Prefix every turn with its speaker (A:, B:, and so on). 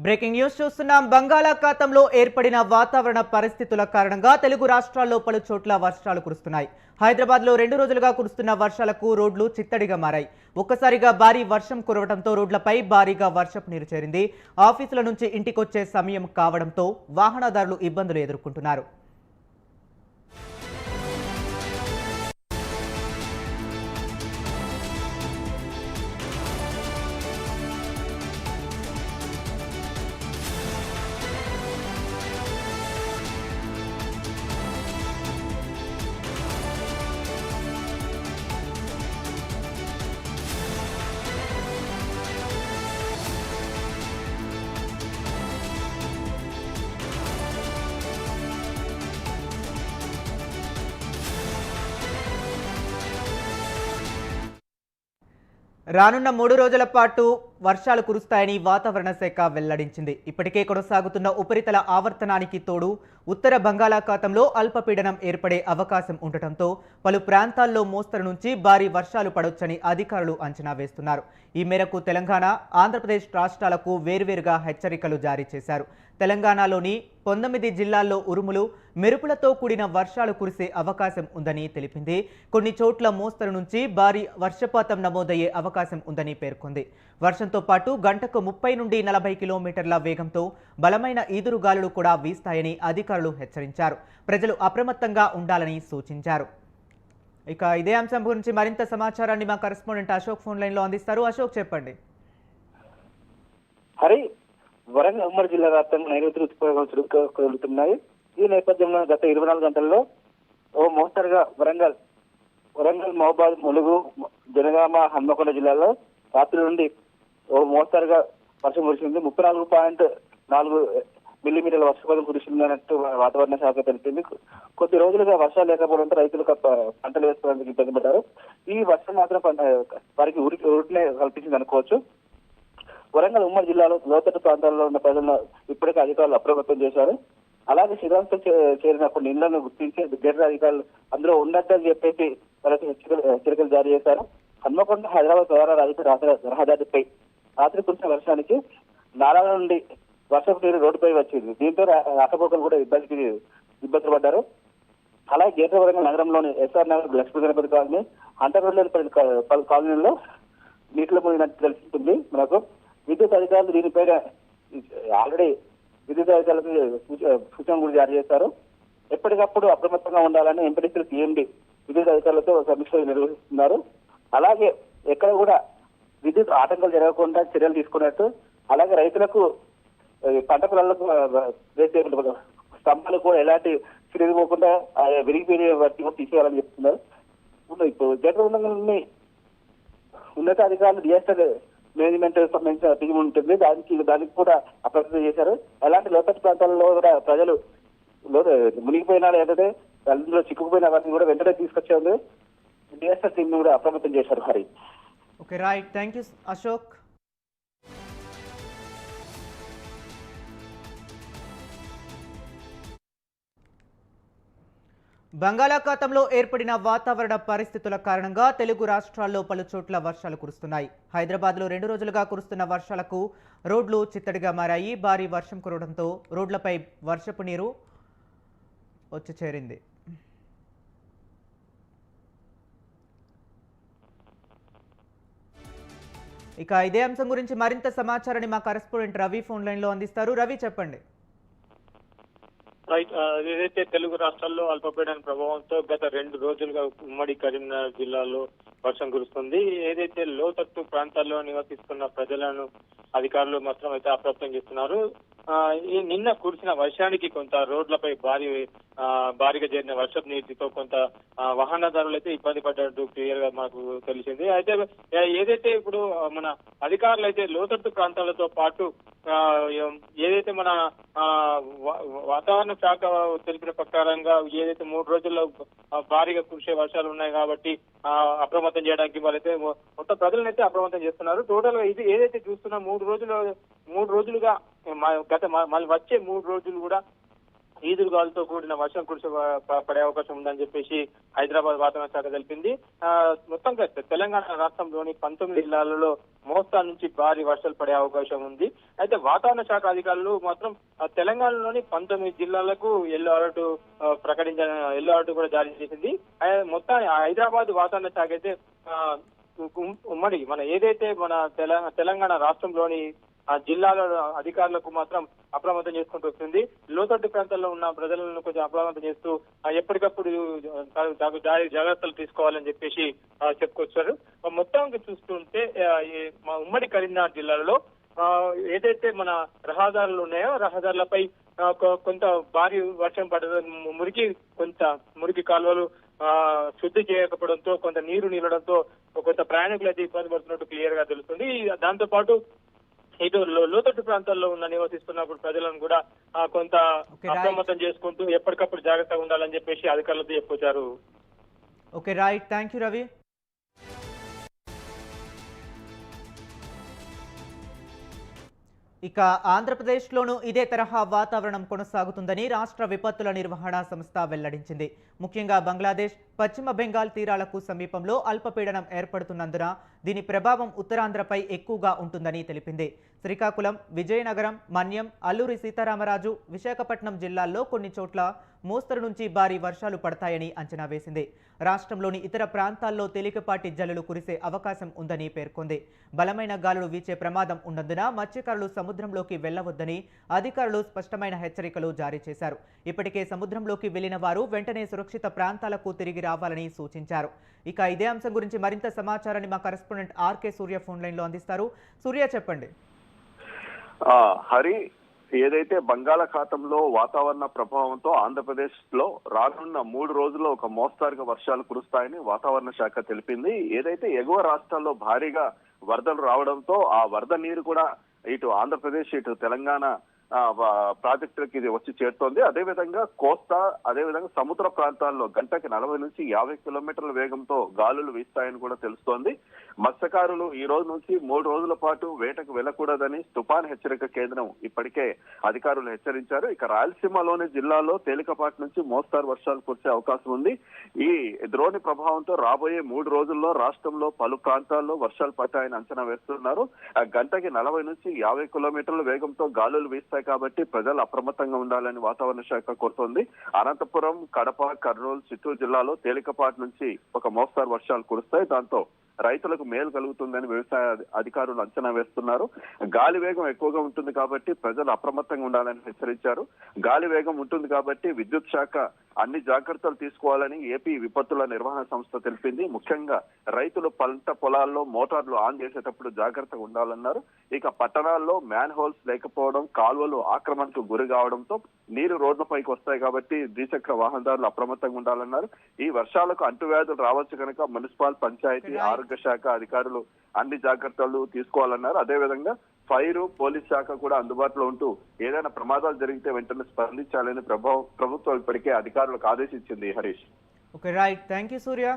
A: Breaking news చూస్తున్నాం. బంగాళాఖాతంలో ఏర్పడిన వాతావరణ పరిస్థితుల కారణంగా తెలుగు రాష్ట్రాల్లో పలు చోట్ల వర్షాలు కురుస్తున్నాయి. హైదరాబాద్లో 2 రోజులుగా కురుస్తున్న వర్షాలకు రోడ్లు చిత్తడిగా మారాయి. ఒక్కసారిగా భారీ వర్షం కురవడంతో రోడ్లపై భారీగా వర్షపు నీరు చేరింది. ఆఫీసుల నుంచి ఇంటికొచ్చే సమయం కావడంతో వాహనదారులు ఇబ్బందులు ఎదుర్కొంటున్నారు. రానున్న 3 రోజుల పాటు వర్షాలు కురుస్తాయని వాతావరణ శాఖ వెల్లడించింది. ఇప్పటికే కొనసాగుతున్న ఉపరితల ఆవర్తనానికి తోడు ఉత్తర బంగాళాఖాతంలో అల్పపీడనం ఏర్పడే అవకాశం ఉండటంతో పలు ప్రాంతాల్లో మోస్తరు నుంచి భారీ వర్షాలు పడొచ్చని అధికారులు అంచనా వేస్తున్నారు. ఈ మేరకు తెలంగాణ, ఆంధ్రప్రదేశ్ రాష్ట్రాలకు వేర్వేరుగా హెచ్చరికలు జారీ చేశారు. తెలంగాణలోని 19 జిల్లాల్లో ఉరుములు, మెరుపులతో కూడిన వర్షాలు కురిసే అవకాశం ఉందని తెలిపింది. కొన్ని చోట్ల మోస్తరు నుంచి భారీ వర్షపాతం నమోదయ్యే అవకాశం ఉందని పేర్కొంది. వర్షంతో పాటు గంటకు 30 నుండి 40 కిలోమీటర్ల వేగంతో బలమైన ఈదురుగాలులు కూడా వీస్తాయని అధికారులు హెచ్చరించారు. ప్రజలు అప్రమత్తంగా ఉండాలని సూచించారు. ఇక ఇదే అంశం గురించి మరింత సమాచారాన్ని మా కరెస్పాండెంట్ అశోక్ ఫోన్ లైన్ లో అందిస్తారు. అశోక్, చెప్పండి.
B: హరి, వరంగల్ ఉమ్మడి జిల్లా వ్యాప్తంగా నైరుతి రుతుపవనాలు చురుకుతున్నాయి. ఈ నేపథ్యంలో గత 24 గంటల్లో ఓ మోస్తరుగా వరంగల్, మహబూబాద్, ములుగు, జనగామ, హన్మకొండ జిల్లాల్లో రాత్రి నుండి ఓ మోస్తరుగా వర్షం కురిసింది. 34.4 మిల్లీమీటర్ల వర్షపాతం కురిసిందన్నట్టు వాతావరణ శాఖ తెలిపింది. కొద్ది రోజులుగా వర్షాలు లేకపోవడంతో రైతులు పంటలు వేసుకోవడానికి ఇబ్బంది పడ్డారు. ఈ వర్షం మాత్రం వారికి ఉరిటినే కల్పించింది అనుకోవచ్చు. వరంగల్ ఉమ్మడి జిల్లాలో లోతట్టు ప్రాంతాల్లో ఉన్న ప్రజలను ఇప్పటికే అధికారులు అప్రమత్తం చేశారు. అలాగే శిథిలాంతం చేరిన కొన్ని ఇళ్లను గుర్తించి గిరిజన అధికారులు అందులో ఉన్నట్టు చెప్పేసి వాళ్ళకి హెచ్చరికలు జారీ చేశారు. హన్మకొండ హైదరాబాద్ ప్రధాన రహదారిపై రాత్రి కురిసిన వర్షానికి నారాయణ నుండి వర్షపు నీరు రోడ్డుపై వచ్చింది. దీంతో రాకపోకలు కూడా ఇబ్బందులు పడ్డారు. అలాగే గ్రేటర్ వరంగల్ నగరంలోని ఎస్ఆర్ నగర్, లక్ష్మీ గణపతి కాలనీ, అంతర్రోడ్లోని పలు కాలనీల్లో నీటిలో మునిగినట్టు తెలుస్తుంది మనకు. విద్యుత్ అధికారులు దీనిపైన ఆల్రెడీ విద్యుత్ అధికారులకు సూచనలు కూడా జారీ చేశారు. ఎప్పటికప్పుడు అప్రమత్తంగా ఉండాలని ఎంపీడీసీ సీఎండీ విద్యుత్ అధికారులతో సమీక్షలు నిర్వహిస్తున్నారు. అలాగే ఎక్కడ కూడా విద్యుత్ ఆటంకాలు జరగకుండా చర్యలు తీసుకున్నట్టు, అలాగే రైతులకు పంట పొలాలకు వేసే స్తంభాలు కూడా ఎలాంటి చిరిగిపోకుండా విరిగిపోయిన వాటిని కూడా తీసేయాలని చెప్తున్నారు. ఇప్పుడు జగన్ ఉన్నత అధికారులు డిఎస్ఆర్ మేనేజ్మెంట్ సంబంధించిన టీం ఉంటుంది. దానికి కూడా అప్రమత్తం చేశారు. ఎలాంటి లోతట్టు ప్రాంతాల్లో కూడా ప్రజలు మునిగిపోయినా లేదంటే అందులో చిక్కుకుపోయిన వాటిని కూడా వెంటనే తీసుకొచ్చేందుకు డిఎస్ఆర్ టీం కూడా అప్రమత్తం చేశారు. Hari,
A: okay, right, thank you Ashok. బంగాళాఖాతంలో ఏర్పడిన వాతావరణ పరిస్థితుల కారణంగా తెలుగు రాష్ట్రాల్లో పలు చోట్ల వర్షాలు కురుస్తున్నాయి. హైదరాబాద్లో 2 రోజులుగా కురుస్తున్న వర్షాలకు రోడ్లు చిత్తడిగా మారాయి. భారీ వర్షం కురవడంతో రోడ్లపై వర్షపు నీరు వచ్చి చేరింది. ఇక ఇదే అంశం గురించి మరింత సమాచారాన్ని మా కరెస్పాండెంట్ రవి ఫోన్ లైన్ లో అందిస్తారు. రవి, చెప్పండి.
C: రైట్, ఏదైతే తెలుగు రాష్ట్రాల్లో అల్పపీడన ప్రభావంతో గత 2 రోజులుగా ఉమ్మడి కరీంనగర్ జిల్లాలో వర్షం కురుస్తుంది. ఏదైతే లోతట్టు ప్రాంతాల్లో నివసిస్తున్న ప్రజలను అధికారులు మాత్రం అయితే అప్రమత్తం చేస్తున్నారు. ఈ నిన్న కురిసిన వర్షానికి కొంత రోడ్లపై భారీగా చేరిన వర్షపు నీటితో కొంత వాహనదారులు అయితే ఇబ్బంది పడ్డట్టు క్లియర్ గా మాకు తెలిసింది. అయితే ఏదైతే ఇప్పుడు మన అధికారులు అయితే లోతట్టు ప్రాంతాలతో పాటు ఏదైతే మన వాతావరణ శాఖ తెలిపిన ప్రకారంగా ఏదైతే 3 రోజుల్లో భారీగా కురిసే వర్షాలు ఉన్నాయి కాబట్టి అప్రమత్తం చేయడానికి వాళ్ళైతే మొత్తం ప్రజలనైతే అప్రమత్తం చేస్తున్నారు. టోటల్ గా ఇది ఏదైతే చూస్తున్నా 3 రోజులుగా గత మళ్ళీ వచ్చే 3 రోజులు కూడా ఈదురుగాలతో కూడిన వర్షం పడే అవకాశం ఉందని చెప్పేసి హైదరాబాద్ వాతావరణ శాఖ తెలిపింది. మొత్తంగా తెలంగాణ రాష్ట్రంలోని 19 జిల్లాలలో మోస్తరు నుంచి భారీ వర్షాలు పడే అవకాశం ఉంది. అయితే వాతావరణ శాఖ అధికారులు మాత్రం తెలంగాణలోని 19 జిల్లాలకు ఎల్లో అలర్ట్ కూడా జారీ చేసింది. మొత్తం హైదరాబాద్ వాతావరణ శాఖ అయితే ఉమ్మడి ఏదైతే మన తెలంగాణ రాష్ట్రంలోని జిల్లాల అధికారులకు మాత్రం అప్రమత్తం చేసుకుంటూ వస్తుంది. లోతట్టు ప్రాంతాల్లో ఉన్న ప్రజలను కొంచెం అప్రమత్తం చేస్తూ ఎప్పటికప్పుడు జాగ్రత్తలు తీసుకోవాలని చెప్పేసి చెప్పుకొచ్చారు. మొత్తం చూస్తుంటే మా ఉమ్మడి కరీంనగర్ జిల్లాలో ఏదైతే మన రహదారులు ఉన్నాయో రహదారులపై కొంత భారీ వర్షం పడడం, మురికి కాలువలు శుద్ధి చేయకపోవడంతో కొంత నీరు నిలడంతో కొంత ప్రయాణికులు అయితే ఇబ్బంది పడుతున్నట్టు క్లియర్ గా తెలుస్తుంది. దాంతో పాటు ఇటు లోతట్టు ప్రాంతాల్లో నివసిస్తున్నప్పుడు ప్రజలను కూడా కొంత అప్రమత్తం చేసుకుంటూ ఎప్పటికప్పుడు జాగ్రత్తగా ఉండాలని చెప్పేసి అధికారులతో చెప్పుకొచ్చారు.
A: Okay right, thank you Ravi. ఇక ఆంధ్రప్రదేశ్లోనూ ఇదే తరహా వాతావరణం కొనసాగుతుందని రాష్ట్ర విపత్తుల నిర్వహణ సంస్థ వెల్లడించింది. ముఖ్యంగా బంగ్లాదేశ్, పశ్చిమ బెంగాల్ తీరాలకు సమీపంలో అల్పపీడనం ఏర్పడుతున్నందున దీని ప్రభావం ఉత్తరాంధ్రపై ఎక్కువగా ఉంటుందని తెలిపింది. శ్రీకాకుళం, విజయనగరం, మన్యం, అల్లూరి సీతారామరాజు, విశాఖపట్నం జిల్లాల్లో కొన్ని చోట్ల మోస్తరు నుంచి భారీ వర్షాలు పడతాయని అంచనా వేసింది. రాష్ట్రంలోని ఇతర ప్రాంతాల్లో తేలికపాటి జల్లులు కురిసే అవకాశం ఉందని పేర్కొంది. బలమైన గాలులు వీచే ప్రమాదం ఉన్నందున మత్స్యకారులు సముద్రంలోకి వెళ్లవద్దని అధికారులు స్పష్టమైన హెచ్చరికలు జారీ చేశారు. ఇప్పటికే సముద్రంలోకి వెళ్లిన వారు వెంటనే సురక్షిత ప్రాంతాలకు తిరిగి రావాలని సూచించారు. ఇక ఇదే అంశం గురించి మరింత సమాచారాన్ని మా కరెస్పాండెంట్ ఆర్కే సూర్య ఫోన్ లైన్ లో అందిస్తారు. సూర్య, చెప్పండి.
D: హరి, ఏదైతే బంగాళాఖాతంలో వాతావరణ ప్రభావంతో ఆంధ్రప్రదేశ్ లో రానున్న 3 రోజుల్లో ఒక మోస్తారుగా వర్షాలు కురుస్తాయని వాతావరణ శాఖ తెలిపింది. ఏదైతే ఎగువ రాష్ట్రాల్లో భారీగా వరదలు రావడంతో ఆ వరద నీరు కూడా ఇటు ఆంధ్రప్రదేశ్, ఇటు తెలంగాణ ప్రాజెక్టులకి ఇది వచ్చి చేరుతోంది. అదేవిధంగా కోస్తా, అదేవిధంగా సముద్ర ప్రాంతాల్లో గంటకి 40 నుంచి 50 కిలోమీటర్ల వేగంతో గాలులు వీస్తాయని కూడా తెలుస్తోంది. మత్స్యకారులు ఈ రోజు నుంచి 3 రోజుల పాటు వేటకు వెళ్లకూడదని తుఫాన్ హెచ్చరిక కేంద్రం ఇప్పటికే అధికారులు హెచ్చరించారు. ఇక రాయలసీమలోని జిల్లాల్లో తేలికపాటి నుంచి మోస్తారు వర్షాలు కురిసే అవకాశం ఉంది. ఈ ద్రోణి ప్రభావంతో రాబోయే 3 రోజుల్లో రాష్ట్రంలో పలు ప్రాంతాల్లో వర్షాలు పడతాయని అంచనా వేస్తున్నారు. గంటకి 40 నుంచి 50 కిలోమీటర్ల వేగంతో గాలులు వీస్తాయి కాబట్టి ప్రజలు అప్రమత్తంగా ఉండాలని వాతావరణ శాఖ కోరుతోంది. అనంతపురం, కడప, కర్నూలు, చిత్తూరు జిల్లాలో తేలికపాటి నుంచి ఒక మోస్తారు వర్షాలు కురుస్తాయి. దాంతో రైతులకు మేలు కలుగుతుందని వ్యవసాయ అధికారులు అంచనా వేస్తున్నారు. గాలి వేగం ఎక్కువగా ఉంటుంది కాబట్టి ప్రజలు అప్రమత్తంగా ఉండాలని హెచ్చరించారు. గాలి వేగం ఉంటుంది కాబట్టి విద్యుత్ శాఖ అన్ని జాగ్రత్తలు తీసుకోవాలని ఏపీ విపత్తుల నిర్వహణ సంస్థ తెలిపింది. ముఖ్యంగా రైతులు పంట పొలాల్లో మోటార్లు ఆన్ చేసేటప్పుడు జాగ్రత్తగా ఉండాలన్నారు. ఇక పట్టణాల్లో మ్యాన్ హోల్స్ లేకపోవడం, కాలువలు ఆక్రమణకు గురి కావడంతో నీరు రోడ్లపైకి వస్తాయి కాబట్టి ద్విచక్ర వాహనదారులు అప్రమత్తంగా ఉండాలన్నారు. ఈ వర్షాలకు అంటువ్యాధులు రావచ్చు కనుక మున్సిపల్, పంచాయతీ, ఆరోగ్య శాఖ అధికారులు అన్ని జాగ్రత్తలు తీసుకోవాలన్నారు. అదేవిధంగా ఫైర్, పోలీస్ శాఖ కూడా అందుబాటులో ఉంటూ ఏదైనా ప్రమాదాలు జరిగితే వెంటనే స్పందించాలని ప్రభుత్వం ఇప్పటికే అధికారులకు ఆదేశించింది. Harish.
A: Okay right, thank you Surya.